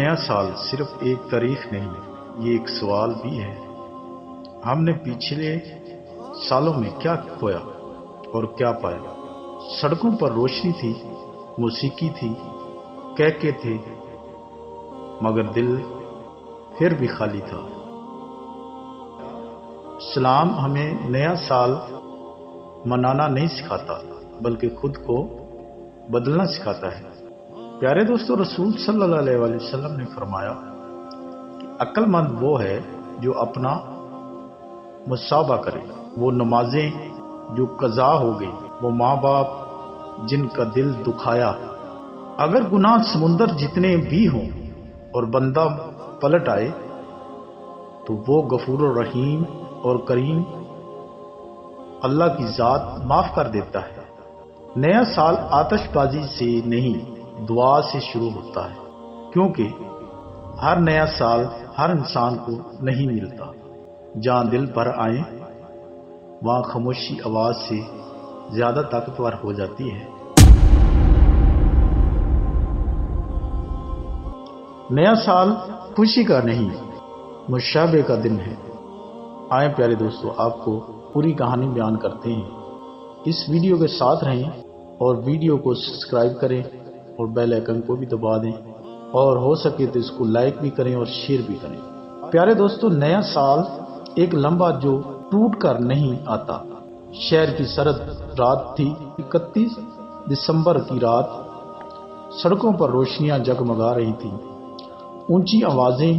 نیا سال صرف ایک تاریخ نہیں، یہ ایک سوال بھی ہے۔ ہم نے پچھلے سالوں میں کیا کھویا اور کیا پایا؟ سڑکوں پر روشنی تھی، موسیقی تھی، کہکے تھے، مگر دل پھر بھی خالی تھا۔ اسلام ہمیں نیا سال منانا نہیں سکھاتا، بلکہ خود کو بدلنا سکھاتا ہے۔ پیارے دوستو، رسول صلی اللہ علیہ وآلہ وسلم نے فرمایا کہ عقل مند وہ ہے جو اپنا مصابہ کرے، وہ نمازیں جو قضا ہو گئی، وہ ماں باپ جن کا دل دکھایا۔ اگر گناہ سمندر جتنے بھی ہوں اور بندہ پلٹ آئے تو وہ غفور الرحیم اور کریم اللہ کی ذات معاف کر دیتا ہے۔ نیا سال آتش بازی سے نہیں، دعا سے شروع ہوتا ہے، کیونکہ ہر نیا سال ہر انسان کو نہیں ملتا۔ جہاں دل بھر آئے وہاں خاموشی آواز سے زیادہ طاقتور ہو جاتی ہے۔ نیا سال خوشی کا نہیں، مشابہ کا دن ہے۔ آئیں پیارے دوستو، آپ کو پوری کہانی بیان کرتے ہیں۔ اس ویڈیو کے ساتھ رہیں اور ویڈیو کو سبسکرائب کریں اور بیل آئیکن کو بھی دبا دیں، اور ہو سکے تو اس کو لائک بھی کریں اور شیئر بھی کریں۔ پیارے دوستو، نیا سال ایک لمبا جو ٹوٹ کر نہیں آتا۔ شہر کی سرد رات تھی، 31 دسمبر کی رات۔ سڑکوں پر روشنیاں جگمگا رہی تھیں، اونچی آوازیں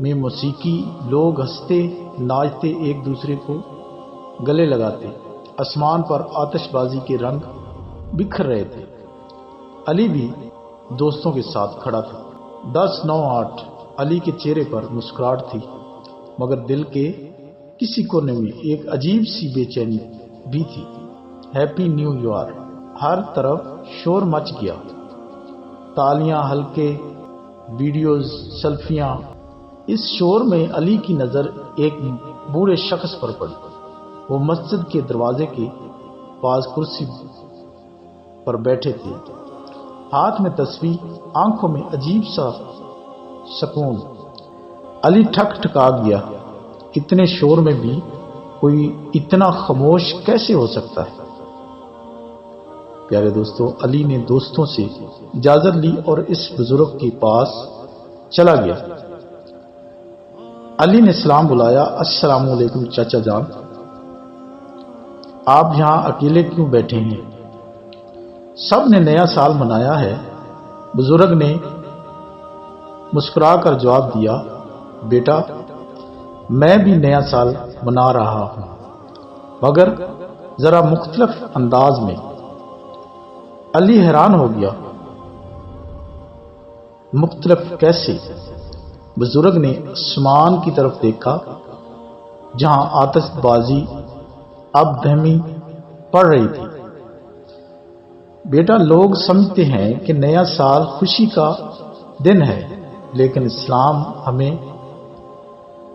میں موسیقی، لوگ ہنستے ناچتے ایک دوسرے کو گلے لگاتے۔ آسمان پر آتش بازی کے رنگ بکھر رہے تھے۔ علی بھی دوستوں کے ساتھ کھڑا تھا۔ 10/9/8 علی کے چہرے پر مسکراہٹ تھی، مگر دل کے کسی کونے میں ایک عجیب سی بے چینی بھی تھی۔ Happy new year! ہر طرف شور مچ گیا، تالیاں، ہلکے ویڈیوز، سیلفیاں۔ اس شور میں علی کی نظر ایک بوڑھے شخص پر پڑی۔ وہ مسجد کے دروازے کے پاس کرسی پر بیٹھے تھے، ہاتھ میں تسبیح، آنکھوں میں عجیب سا سکون۔ علی ٹھک ٹھکا گیا، اتنے شور میں بھی کوئی اتنا خاموش کیسے ہو سکتا ہے؟ پیارے دوستو، علی نے دوستوں سے اجازت لی اور اس بزرگ کے پاس چلا گیا۔ علی نے سلام بلایا، السلام علیکم چاچا جان، آپ یہاں اکیلے کیوں بیٹھے ہیں؟ سب نے نیا سال منایا ہے۔ بزرگ نے مسکرا کر جواب دیا، بیٹا میں بھی نیا سال منا رہا ہوں، مگر ذرا مختلف انداز میں۔ علی حیران ہو گیا، مختلف کیسے؟ بزرگ نے آسمان کی طرف دیکھا، جہاں آتش بازی اب دھیمی پڑ رہی تھی۔ بیٹا، لوگ سمجھتے ہیں کہ نیا سال خوشی کا دن ہے، لیکن اسلام ہمیں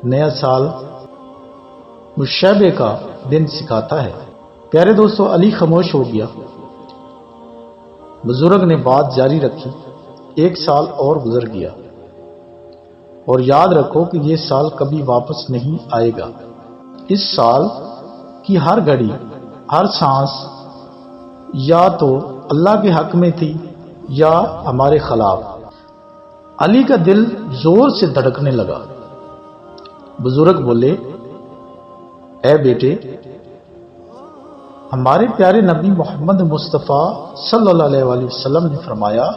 نیا سال مشابہ کا دن سکھاتا ہے۔ پیارے دوستو، علی خاموش ہو گیا۔ بزرگ نے بات جاری رکھی، ایک سال اور گزر گیا، اور یاد رکھو کہ یہ سال کبھی واپس نہیں آئے گا۔ اس سال کی ہر گھڑی، ہر سانس یا تو اللہ کے حق میں تھی یا ہمارے خلاف۔ علی کا دل زور سے دھڑکنے لگا۔ بزرگ بولے، اے بیٹے، ہمارے پیارے نبی محمد مصطفیٰ صلی اللہ علیہ وآلہ وسلم نے فرمایا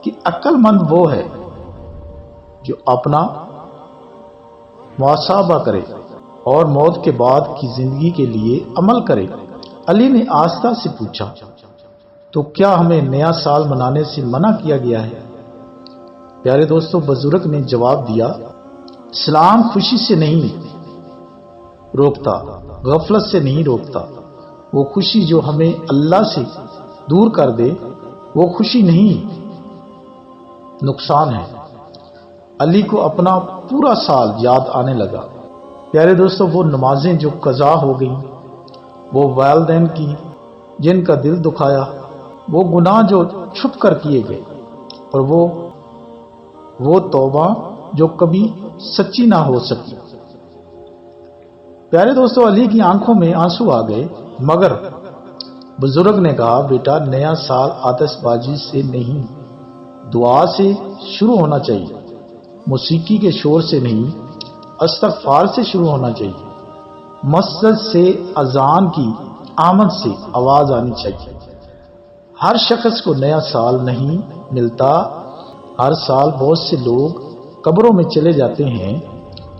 کہ عقل مند وہ ہے جو اپنا محاسبہ کرے اور موت کے بعد کی زندگی کے لیے عمل کرے۔ علی نے آہستہ سے پوچھا، تو کیا ہمیں نیا سال منانے سے منع کیا گیا ہے؟ پیارے دوستو، بزرگ نے جواب دیا، اسلام خوشی سے نہیں روکتا، غفلت سے نہیں روکتا۔ وہ خوشی جو ہمیں اللہ سے دور کر دے، وہ خوشی نہیں، نقصان ہے۔ علی کو اپنا پورا سال یاد آنے لگا۔ پیارے دوستو، وہ نمازیں جو قضا ہو گئیں، وہ والدین کی جن کا دل دکھایا، وہ گناہ جو چھپ کر کیے گئے، اور وہ وہ توبہ جو کبھی سچی نہ ہو سکی۔ پیارے دوستو، علی کی آنکھوں میں آنسو آ گئے، مگر بزرگ نے کہا، بیٹا نیا سال آتش بازی سے نہیں، دعا سے شروع ہونا چاہیے، موسیقی کے شور سے نہیں، استغفار سے شروع ہونا چاہیے، مسجد سے اذان کی آمد سے آواز آنی چاہیے۔ ہر شخص کو نیا سال نہیں ملتا، ہر سال بہت سے لوگ قبروں میں چلے جاتے ہیں،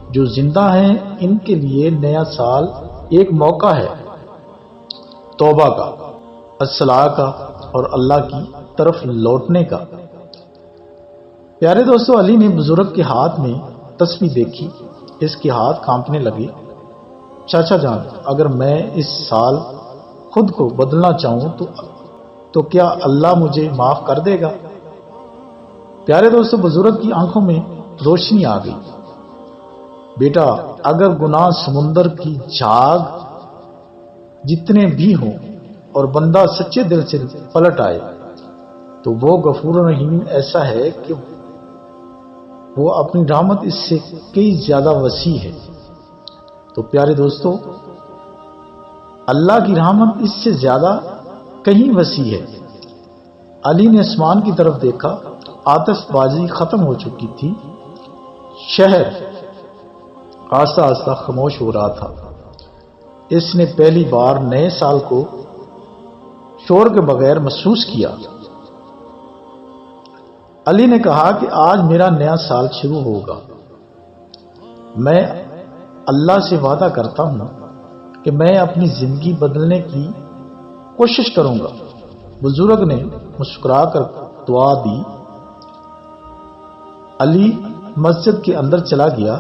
جو زندہ ہیں ان کے لیے نیا سال ایک موقع ہے توبہ کا، اصلاح کا اور اللہ کی طرف لوٹنے کا۔ پیارے دوستو، علی نے بزرگ کے ہاتھ میں تسبیح دیکھی، اس کے ہاتھ کانپنے لگے۔ چاچا جان، اگر میں اس سال خود کو بدلنا چاہوں تو کیا اللہ مجھے معاف کر دے گا؟ پیارے دوستو، بزرگ کی آنکھوں میں روشنی آ گئی۔ بیٹا، اگر گناہ سمندر کی جھاگ جتنے بھی ہوں اور بندہ سچے دل سے پلٹ آئے تو وہ غفور رحیم ایسا ہے کہ وہ اپنی رحمت اس سے کئی زیادہ وسیع ہے۔ تو پیارے دوستو، اللہ کی رحمت اس سے زیادہ کہیں وسیع ہے۔ علی نے آسمان کی طرف دیکھا، آتش بازی ختم ہو چکی تھی، شہر آہستہ آہستہ خاموش ہو رہا تھا۔ اس نے پہلی بار نئے سال کو شور کے بغیر محسوس کیا۔ علی نے کہا کہ آج میرا نیا سال شروع ہوگا، میں اللہ سے وعدہ کرتا ہوں کہ میں اپنی زندگی بدلنے کی کوشش کروں گا۔ بزرگ نے مسکرا کر دعا دی۔ علی مسجد کے اندر چلا گیا۔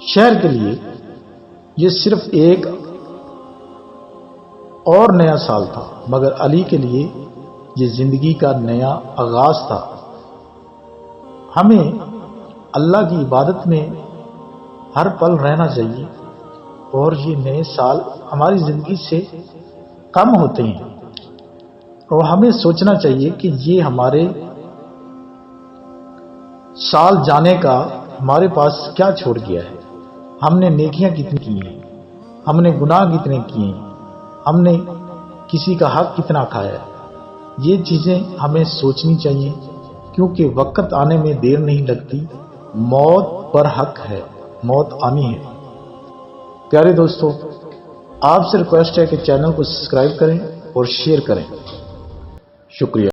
شہر کے لیے یہ صرف ایک اور نیا سال تھا، مگر علی کے لیے یہ زندگی کا نیا آغاز تھا۔ ہمیں اللہ کی عبادت میں ہر پل رہنا چاہیے، اور یہ نئے سال ہماری زندگی سے کم ہوتے ہیں، اور ہمیں سوچنا چاہیے کہ یہ ہمارے سال جانے کا ہمارے پاس کیا چھوڑ گیا ہے، ہم نے نیکیاں کتنی کی ہیں، ہم نے گناہ کتنے کیے ہیں، ہم نے کسی کا حق کتنا کھایا ہے۔ یہ چیزیں ہمیں سوچنی چاہیے، کیونکہ وقت آنے میں دیر نہیں لگتی، موت پر حق ہے، موت آنی ہے۔ پیارے دوستو، آپ سے ریکویسٹ ہے کہ چینل کو سبسکرائب کریں اور شیئر کریں۔ شکریہ۔